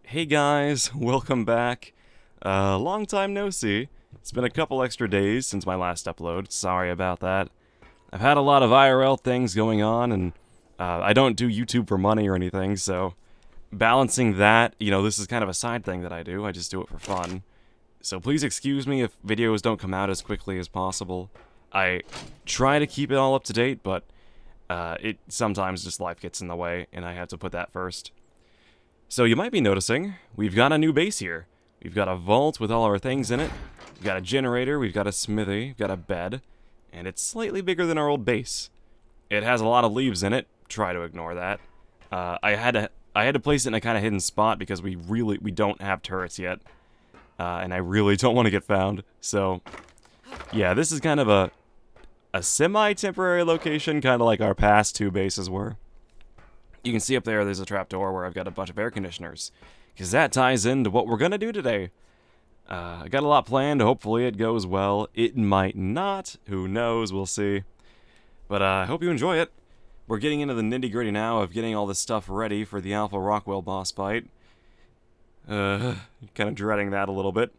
Hey guys, welcome back. Long time no see. It's been a couple extra days since my last upload. Sorry about that. I've had a lot of IRL things going on, and I don't do YouTube for money or anything, so balancing that, this is kind of a side thing that I do. I just do it for fun. So please excuse me if videos don't come out as quickly as possible. I try to keep it all up to date, but it sometimes just life gets in the way, and I have to put that first. So you might be noticing, we've got a new base here. We've got a vault with all our things in it. We've got a generator, we've got a smithy, we've got a bed, and it's slightly bigger than our old base. It has a lot of leaves in it. Try to ignore that. I had to place it in a kind of hidden spot because we don't have turrets yet, and I really don't want to get found. So, yeah, this is kind of a semi-temporary location, kind of like our past two bases were. You can see up there's a trapdoor where I've got a bunch of air conditioners, because that ties into what we're going to do today. I got a lot planned, hopefully it goes well. It might not, who knows, we'll see. But I hope you enjoy it. We're getting into the nitty-gritty now of getting all this stuff ready for the Alpha Rockwell boss fight. Kind of dreading that a little bit,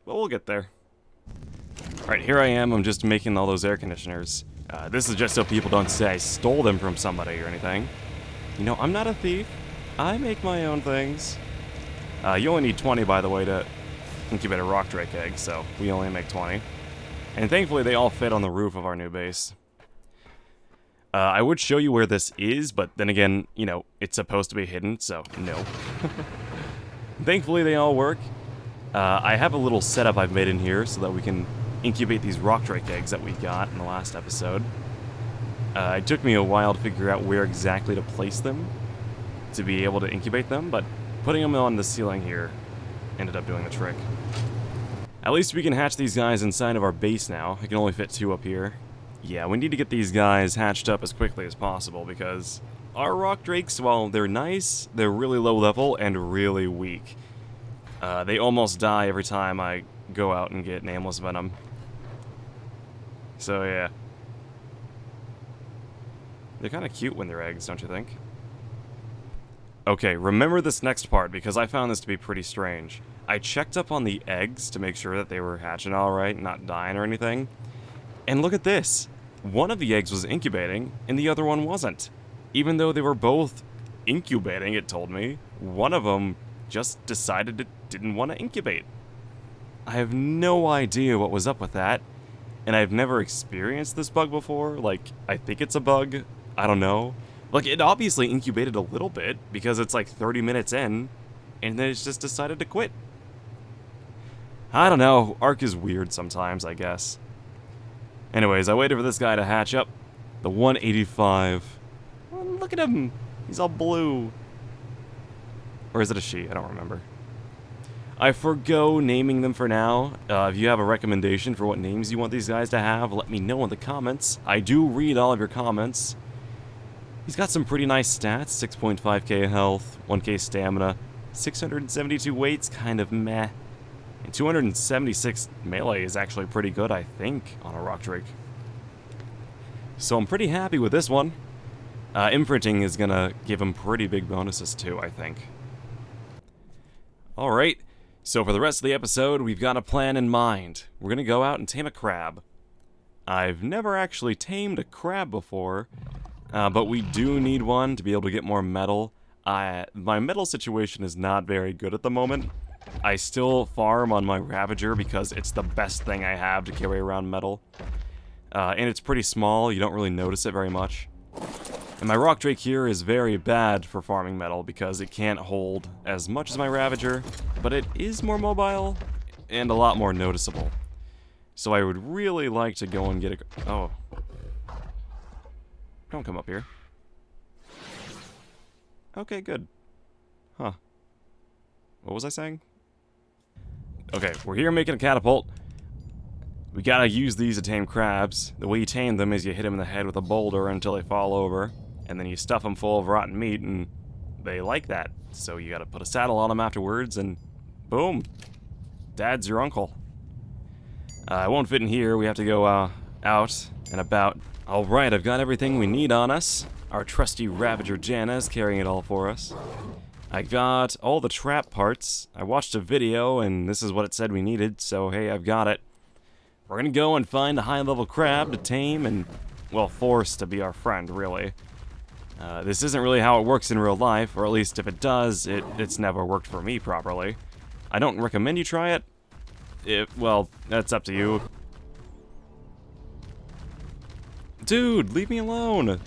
but we'll get there. Alright, here I am, I'm just making all those air conditioners. This is just so people don't say I stole them from somebody or anything. You know, I'm not a thief. I make my own things. You only need 20, by the way, to incubate a rock drake egg, so we only make 20. And thankfully, they all fit on the roof of our new base. I would show you where this is, but then again, it's supposed to be hidden, so no. Thankfully, they all work. I have a little setup I've made in here so that we can incubate these rock drake eggs that we got in the last episode. It took me a while to figure out where exactly to place them to be able to incubate them, but putting them on the ceiling here ended up doing the trick. At least we can hatch these guys inside of our base now. I can only fit 2 up here. Yeah, we need to get these guys hatched up as quickly as possible because our rock drakes, while they're nice, they're really low level and really weak. They almost die every time I go out and get nameless venom. So yeah. They're kind of cute when they're eggs, don't you think? Okay, remember this next part, because I found this to be pretty strange. I checked up on the eggs to make sure that they were hatching alright, not dying or anything. And look at this! One of the eggs was incubating, and the other one wasn't. Even though they were both incubating, it told me, one of them just decided it didn't want to incubate. I have no idea what was up with that, and I've never experienced this bug before. Like, I think it's a bug. I don't know. Like, it obviously incubated a little bit, because it's like 30 minutes in, and then it's just decided to quit. I don't know. Ark is weird sometimes, I guess. Anyways, I waited for this guy to hatch up. The 185. Oh, look at him. He's all blue. Or is it a she? I don't remember. I forgo naming them for now. If you have a recommendation for what names you want these guys to have, let me know in the comments. I do read all of your comments. He's got some pretty nice stats, 6.5k health, 1k stamina, 672 weights, kind of meh, and 276 melee is actually pretty good, I think, on a rock drake. So I'm pretty happy with this one. Imprinting is gonna give him pretty big bonuses too, I think. Alright, so for the rest of the episode, we've got a plan in mind. We're gonna go out and tame a crab. I've never actually tamed a crab before, but we do need one to be able to get more metal. My metal situation is not very good at the moment. I still farm on my Ravager because it's the best thing I have to carry around metal. And it's pretty small, you don't really notice it very much. And my Rock Drake here is very bad for farming metal because it can't hold as much as my Ravager, but it is more mobile and a lot more noticeable. So I would really like to go and get a... Oh. Don't come up here. Okay, good. Huh. What was I saying? Okay, we're here making a catapult. We gotta use these to tame crabs. The way you tame them is you hit them in the head with a boulder until they fall over, and then you stuff them full of rotten meat, and they like that. So you gotta put a saddle on them afterwards, and boom. Dad's your uncle. I won't fit in here. We have to go out and about. Alright, I've got everything we need on us. Our trusty Ravager Jana is carrying it all for us. I got all the trap parts. I watched a video, and this is what it said we needed, so hey, I've got it. We're gonna go and find a high-level crab to tame and, well, force to be our friend, really. This isn't really how it works in real life, or at least if it does, it's never worked for me properly. I don't recommend you try it. Well, that's up to you. Dude, leave me alone!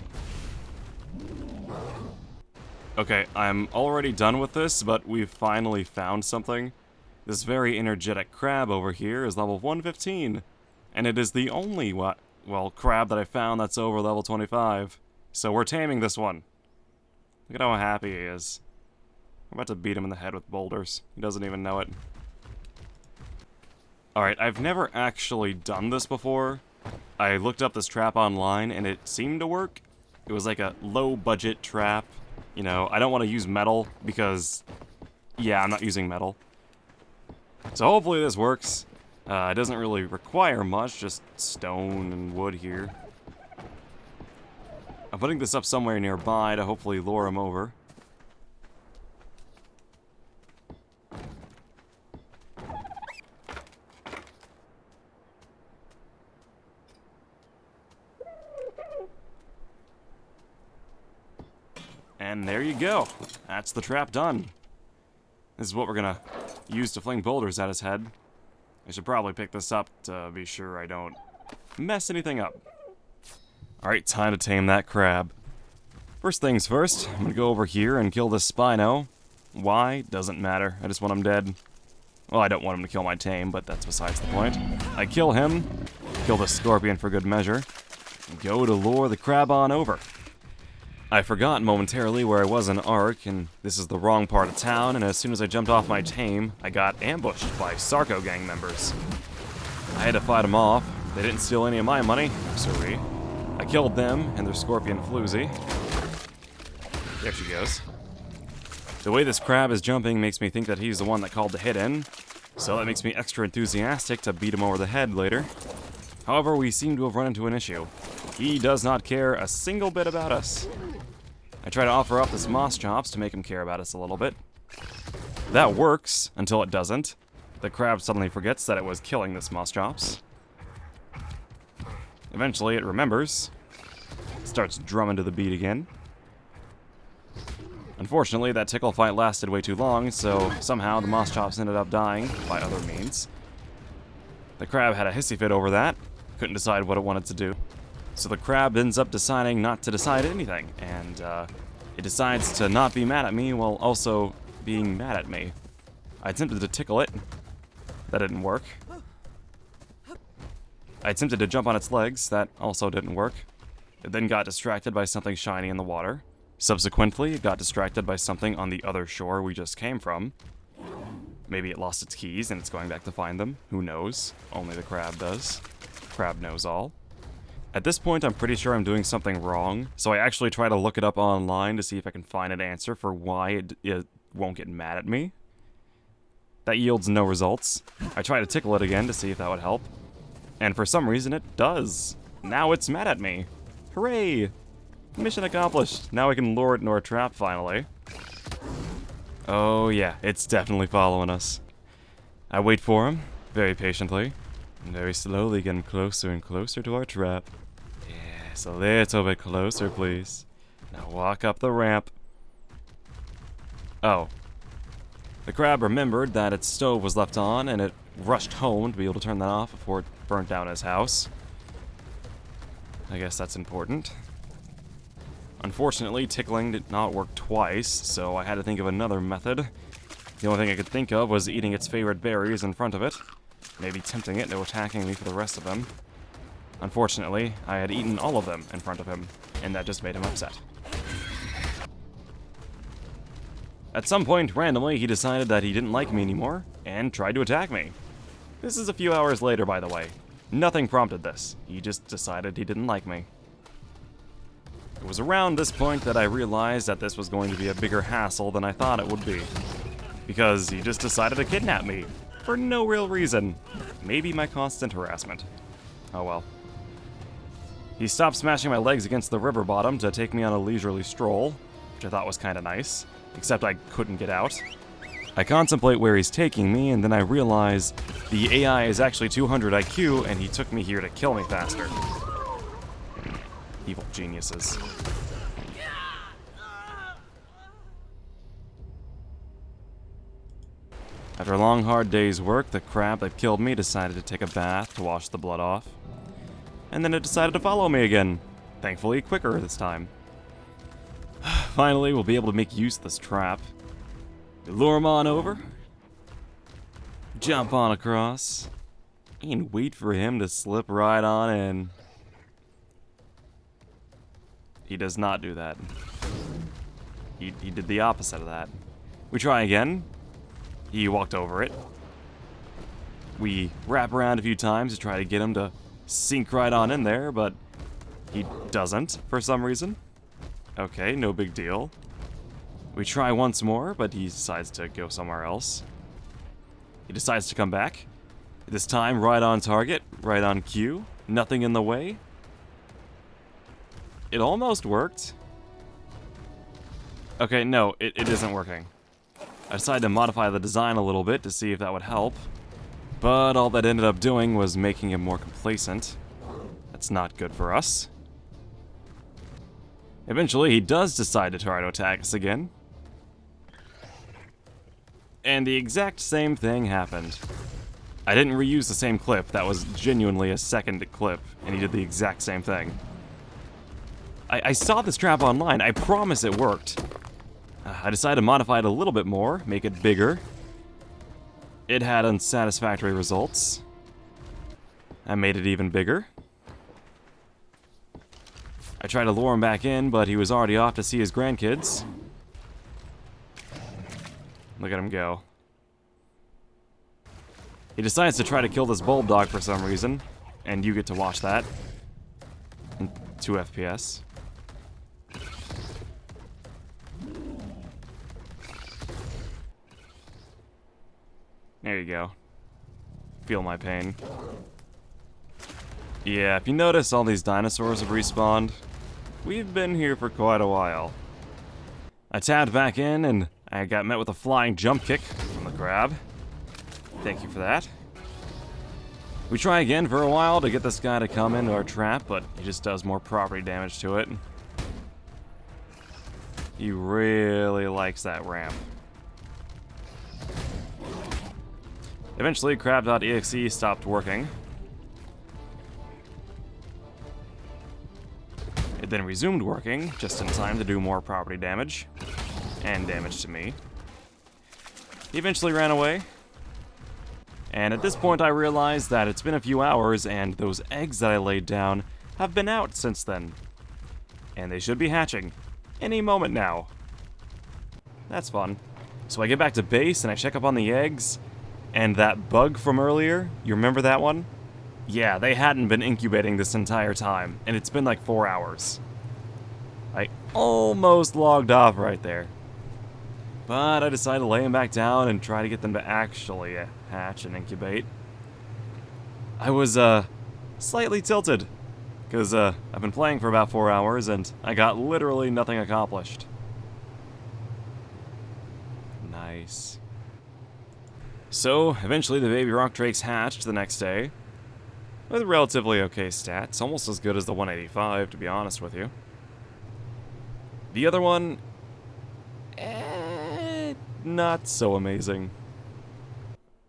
Okay, I'm already done with this, but we've finally found something. This very energetic crab over here is level 115, and it is the only, crab that I found that's over level 25. So we're taming this one. Look at how happy he is. I'm about to beat him in the head with boulders. He doesn't even know it. Alright, I've never actually done this before. I looked up this trap online, and it seemed to work. It was like a low-budget trap. You know, I don't want to use metal because, yeah, I'm not using metal. So hopefully this works. It doesn't really require much, just stone and wood here. I'm putting this up somewhere nearby to hopefully lure him over. And there you go. That's the trap done. This is what we're gonna use to fling boulders at his head. I should probably pick this up to be sure I don't mess anything up. Alright, time to tame that crab. First things first, I'm gonna go over here and kill this Spino. Why? Doesn't matter. I just want him dead. Well, I don't want him to kill my tame, but that's besides the point. I kill him, kill the scorpion for good measure, and go to lure the crab on over. I forgot momentarily where I was in Ark, and this is the wrong part of town, and as soon as I jumped off my tame, I got ambushed by Sarco gang members. I had to fight them off. They didn't steal any of my money, sorry. I killed them and their scorpion floozy. There she goes. The way this crab is jumping makes me think that he's the one that called the hit in, so that makes me extra enthusiastic to beat him over the head later. However, we seem to have run into an issue. He does not care a single bit about us. I try to offer up this moss chops to make him care about us a little bit. That works, until it doesn't. The crab suddenly forgets that it was killing this moss chops. Eventually it remembers. Starts drumming to the beat again. Unfortunately, that tickle fight lasted way too long, so somehow the moss chops ended up dying by other means. The crab had a hissy fit over that. Couldn't decide what it wanted to do. So the crab ends up deciding not to decide anything, and it decides to not be mad at me while also being mad at me. I attempted to tickle it. That didn't work. I attempted to jump on its legs. That also didn't work. It then got distracted by something shiny in the water. Subsequently, it got distracted by something on the other shore we just came from. Maybe it lost its keys and it's going back to find them. Who knows? Only the crab does. Crab knows all. At this point, I'm pretty sure I'm doing something wrong, so I actually try to look it up online to see if I can find an answer for why it won't get mad at me. That yields no results. I try to tickle it again to see if that would help. And for some reason, it does. Now it's mad at me. Hooray! Mission accomplished. Now I can lure it into our trap, finally. Oh yeah, it's definitely following us. I wait for him, very patiently, and very slowly getting closer and closer to our trap. Yes, a little bit closer, please. Now walk up the ramp. Oh. The crab remembered that its stove was left on, and it rushed home to be able to turn that off before it burnt down his house. I guess that's important. Unfortunately, tickling did not work twice, so I had to think of another method. The only thing I could think of was eating its favorite berries in front of it, maybe tempting it into attacking me for the rest of them. Unfortunately, I had eaten all of them in front of him, and that just made him upset. At some point, randomly, he decided that he didn't like me anymore, and tried to attack me. This is a few hours later, by the way. Nothing prompted this. He just decided he didn't like me. It was around this point that I realized that this was going to be a bigger hassle than I thought it would be. Because he just decided to kidnap me, for no real reason. Maybe my constant harassment. Oh well. He stopped smashing my legs against the river bottom to take me on a leisurely stroll, which I thought was kinda nice. except I couldn't get out. I contemplate where he's taking me, and then I realize the AI is actually 200 IQ, and he took me here to kill me faster. Evil geniuses. After a long, hard day's work, the crab that killed me decided to take a bath to wash the blood off. And then it decided to follow me again. Thankfully, quicker this time. Finally, we'll be able to make use of this trap. We lure him on over, jump on across, and wait for him to slip right on in. He does not do that. He did the opposite of that. We try again. He walked over it. We wrap around a few times to try to get him to sink right on in there, but he doesn't for some reason. Okay, no big deal. We try once more, but he decides to go somewhere else. He decides to come back. This time, right on target, right on cue. Nothing in the way. It almost worked. Okay, no, it isn't working. I decided to modify the design a little bit to see if that would help. But all that ended up doing was making him more complacent. That's not good for us. Eventually, he does decide to try to attack us again. And the exact same thing happened. I didn't reuse the same clip, that was genuinely a second clip, and he did the exact same thing. I saw this trap online, I promise it worked. I decided to modify it a little bit more, make it bigger. It had unsatisfactory results. I made it even bigger. I tried to lure him back in, but he was already off to see his grandkids. Look at him go. He decides to try to kill this bulb dog for some reason, and you get to watch that. In 2 FPS. There you go. Feel my pain. Yeah, if you notice, all these dinosaurs have respawned. We've been here for quite a while. I tabbed back in, and I got met with a flying jump kick from the crab. Thank you for that. We try again for a while to get this guy to come into our trap, but he just does more property damage to it. He really likes that ramp. Eventually, Krab.exe stopped working. It then resumed working, just in time to do more property damage. And damage to me. He eventually ran away. And at this point I realized that it's been a few hours and those eggs that I laid down have been out since then. And they should be hatching any moment now. That's fun. So I get back to base and I check up on the eggs. And that bug from earlier, you remember that one? Yeah, they hadn't been incubating this entire time, and it's been like 4 hours. I almost logged off right there. But I decided to lay them back down and try to get them to actually hatch and incubate. I was, slightly tilted, because, I've been playing for about 4 hours, and I got literally nothing accomplished. Nice. So, eventually the baby rock drakes hatched the next day. With relatively okay stats, almost as good as the 185, to be honest with you. The other one, not so amazing.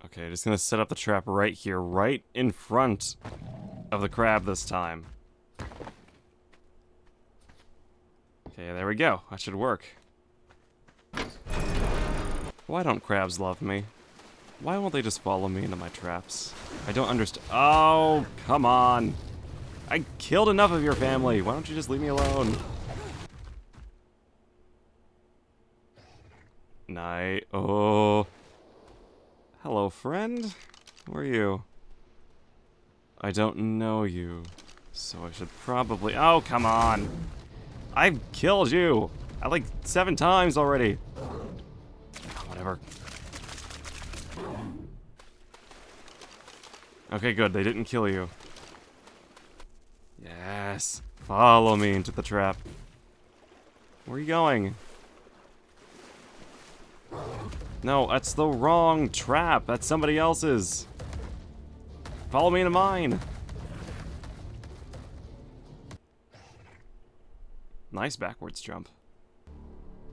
Okay, just gonna set up the trap right here, right in front of the crab this time. Okay, there we go. That should work. Why don't crabs love me? Why won't they just follow me into my traps? I don't understand. Oh, come on. I killed enough of your family. Why don't you just leave me alone? Night. Oh. Hello, friend. Who are you? I don't know you. So I should probably... Oh, come on. I've killed you. Like 7 times already. Whatever. Okay, good. They didn't kill you. Yes. Follow me into the trap. Where are you going? No, that's the wrong trap. That's somebody else's. Follow me into mine. Nice backwards jump.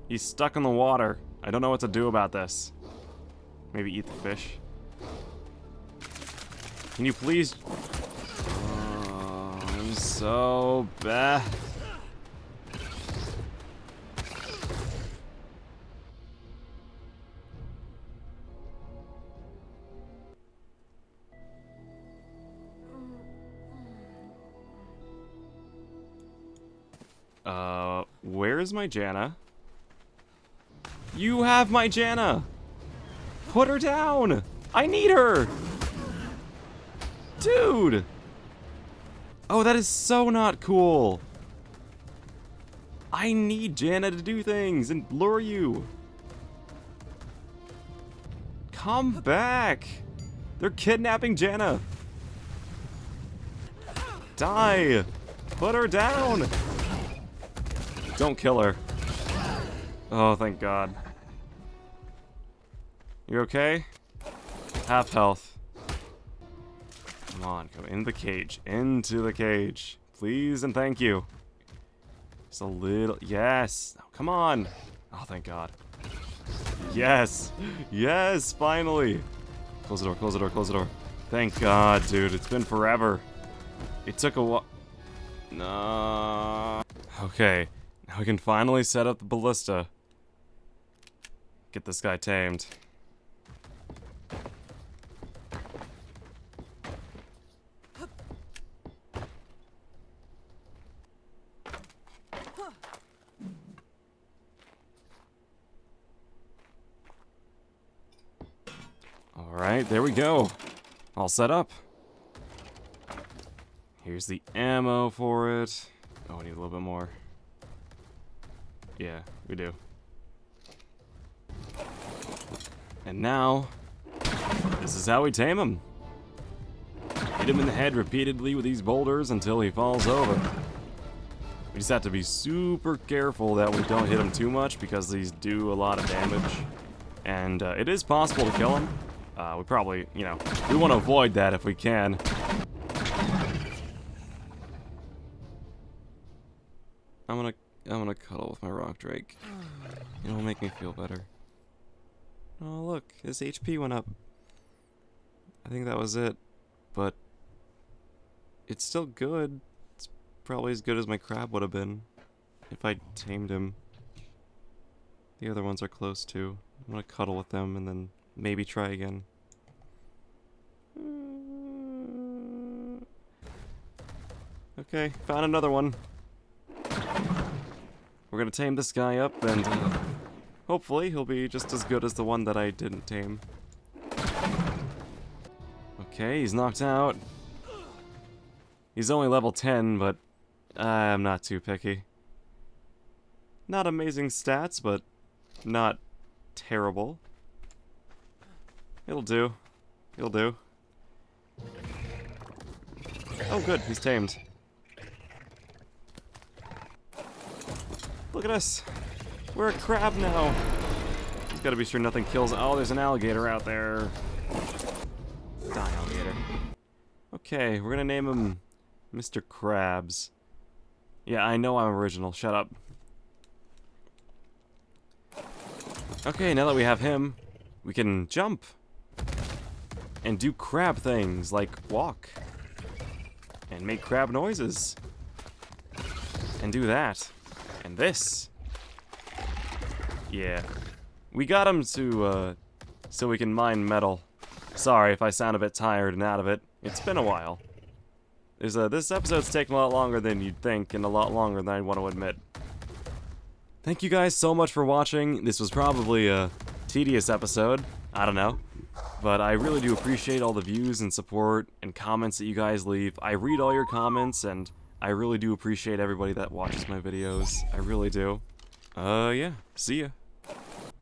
He's stuck in the water. I don't know what to do about this. Maybe eat the fish. Can you please... Oh, I'm so bad. Where is my Janna? You have my Janna! Put her down! I need her! Dude! Oh, that is so not cool. I need Janna to do things and lure you. Come back! They're kidnapping Janna. Die! Put her down! Don't kill her. Oh, thank God. You okay? Half health. Come on, go in the cage. Into the cage. Please and thank you. Just a little. Yes. Oh, come on. Oh, thank God. Yes. Yes, finally. Close the door, close the door, close the door. Thank God, dude. It's been forever. It took a while. No. Okay. Now we can finally set up the ballista. Get this guy tamed. Alright, there we go. All set up. Here's the ammo for it. Oh, I need a little bit more. Yeah, we do. And now, this is how we tame him. Hit him in the head repeatedly with these boulders until he falls over. We just have to be super careful that we don't hit him too much because these do a lot of damage. And it is possible to kill him. We probably, you know, we want to avoid that if we can. I'm gonna cuddle with my rock drake. It'll make me feel better. Oh look, his HP went up. I think that was it, but it's still good. It's probably as good as my crab would have been if I tamed him. The other ones are close too. I'm gonna cuddle with them and then maybe try again. Okay, found another one. We're gonna tame this guy up and hopefully he'll be just as good as the one that I didn't tame. Okay, he's knocked out. He's only level 10, but I'm not too picky. Not amazing stats, but not terrible. It'll do. It'll do. Oh good, he's tamed. Look at us. We're a crab now. Just gotta be sure nothing kills. Oh, there's an alligator out there. Die, alligator. Okay, we're gonna name him Mr. Krabs. Yeah, I know I'm original. Shut up. Okay, now that we have him, we can jump. And do crab things, like walk. And make crab noises. And do that. And this. Yeah. We got him to, so we can mine metal. Sorry if I sound a bit tired and out of it. It's been a while. This episode's taken a lot longer than you'd think, and a lot longer than I want to admit. Thank you guys so much for watching. This was probably a tedious episode. I don't know. But I really do appreciate all the views and support and comments that you guys leave. I read all your comments, and I really do appreciate everybody that watches my videos. I really do. Yeah. See ya.